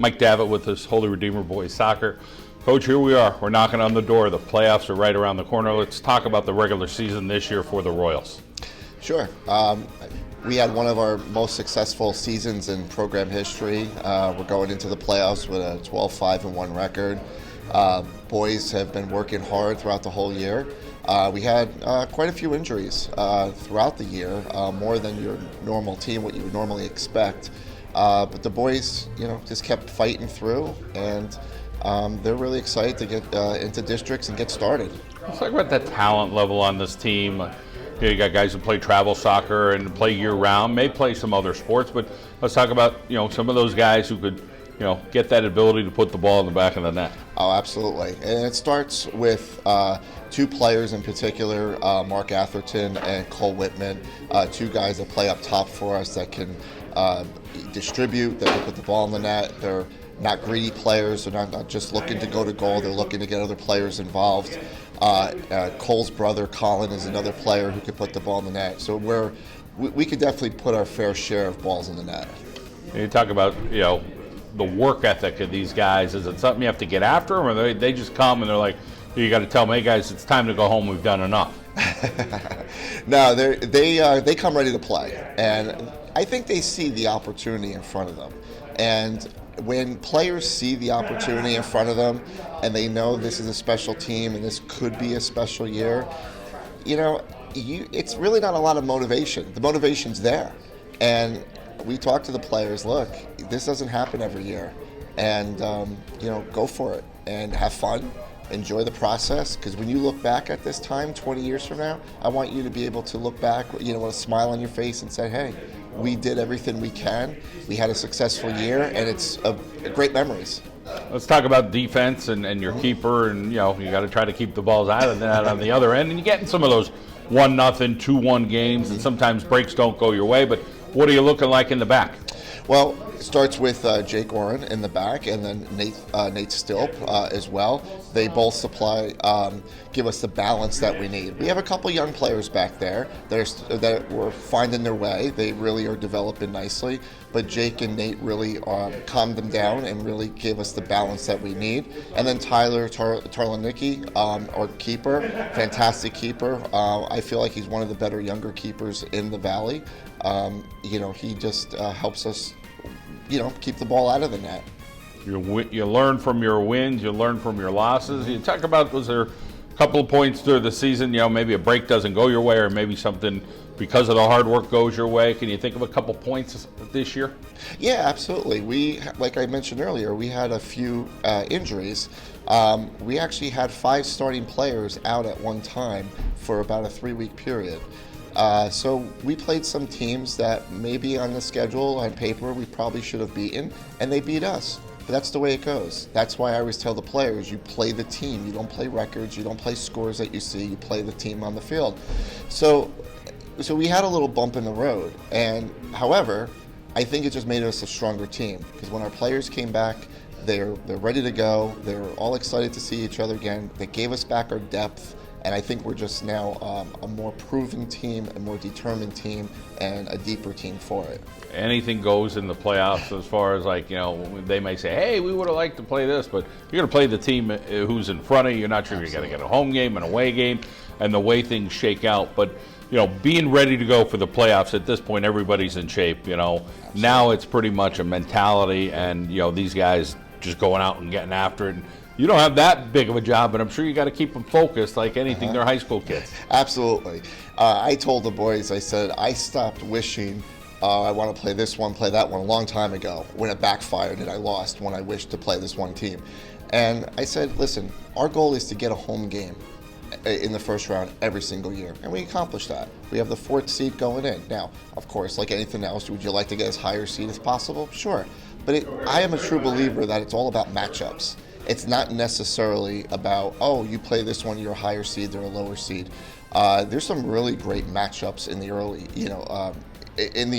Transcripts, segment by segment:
Mike Davitt with us, Holy Redeemer Boys Soccer. Coach, here we are. We're knocking on the door. The playoffs are right around the corner. Let's talk about the regular season this year for the Royals. Sure. We had one of our most successful seasons in program history. We're going into the playoffs with a 12-5-1 record. Boys have been working hard throughout the whole year. We had quite a few injuries throughout the year, more than your normal team, what you would normally expect. But the boys, just kept fighting through, and they're really excited to get into districts and get started. Let's talk about the talent level on this team. You got guys who play travel soccer and play year-round, may play some other sports, but let's talk about some of those guys who could get that ability to put the ball in the back of the net. Oh, absolutely. And it starts with two players in particular, Mark Atherton and Cole Whitman, two guys that play up top for us that can distribute, that can put the ball in the net. They're not greedy players. They're not just looking to go to goal. They're looking to get other players involved. Cole's brother, Colin, is another player who could put the ball in the net. So we could definitely put our fair share of balls in the net. You talk about, the work ethic of these guys. Is it something you have to get after them, or they just come and they're like, you got to tell them, hey guys, it's time to go home, we've done enough? No, they come ready to play, and I think they see the opportunity in front of them. And when players see the opportunity in front of them and they know this is a special team and this could be a special year, it's really not a lot of motivation. The motivation's there. And we talk to the players, look, this doesn't happen every year. And, go for it and have fun. Enjoy the process, because when you look back at this time 20 years from now, I want you to be able to look back, with a smile on your face and say, hey, we did everything we can. We had a successful year, and it's great memories. Let's talk about defense and your keeper, and you got to try to keep the balls out of that on the other end. And you get in some of those 1-0, 2-1 games, and sometimes breaks don't go your way. But what are you looking like in the back? Well, it starts with Jake Oren in the back, and then Nate Stilp as well. They both give us the balance that we need. We have a couple young players back there that were finding their way. They really are developing nicely, but Jake and Nate really calmed them down and really gave us the balance that we need. And then Tyler Tarlanicki, our keeper, fantastic keeper. I feel like he's one of the better younger keepers in the Valley. He just helps us keep the ball out of the net. You learn from your wins, you learn from your losses. You talk about, was there a couple of points through the season, maybe a break doesn't go your way, or maybe something because of the hard work goes your way? Can you think of a couple points this year? Yeah, absolutely. We, like I mentioned earlier, we had a few injuries. We actually had 5 starting players out at one time for about a 3-week period. So we played some teams that maybe on the schedule, on paper, we probably should have beaten, and they beat us. But that's the way it goes. That's why I always tell the players, you play the team. You don't play records. You don't play scores that you see. You play the team on the field. So we had a little bump in the road. And however, I think it just made us a stronger team, because when our players came back, they're ready to go. They're all excited to see each other again. They gave us back our depth. And I think we're just now a more proven team, a more determined team, and a deeper team for it. Anything goes in the playoffs as far as they may say, hey, we would have liked to play this, but you're going to play the team who's in front of you. You're not sure you're going to get a home game, an away game, and the way things shake out. But, being ready to go for the playoffs at this point, everybody's in shape, Now it's pretty much a mentality, and, these guys just going out and getting after it. And you don't have that big of a job, but I'm sure you got to keep them focused like anything. They're high school kids. Absolutely. I told the boys, I said, I stopped wishing I want to play this one, play that one a long time ago when it backfired and I lost when I wished to play this one team. And I said, listen, our goal is to get a home game in the first round every single year, and we accomplished that. We have the 4th seed going in. Now, of course, like anything else, would you like to get as higher seed as possible? Sure. But I am a true believer that it's all about matchups. It's not necessarily about, you play this one, you're a higher seed, they're a lower seed. There's some really great matchups in the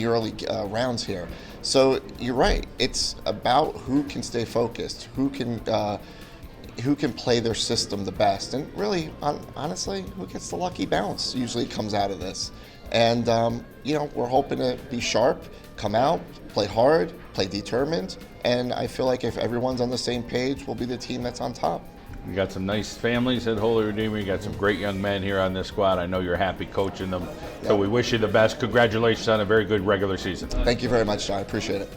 early rounds here. So you're right. It's about who can stay focused, who can play their system the best, and really, honestly, who gets the lucky bounce usually comes out of this. And, we're hoping to be sharp, come out, play hard, play determined. And I feel like if everyone's on the same page, we'll be the team that's on top. You got some nice families at Holy Redeemer. You got some great young men here on this squad. I know you're happy coaching them. So we wish you the best. Congratulations on a very good regular season. Thank you very much, John. I appreciate it.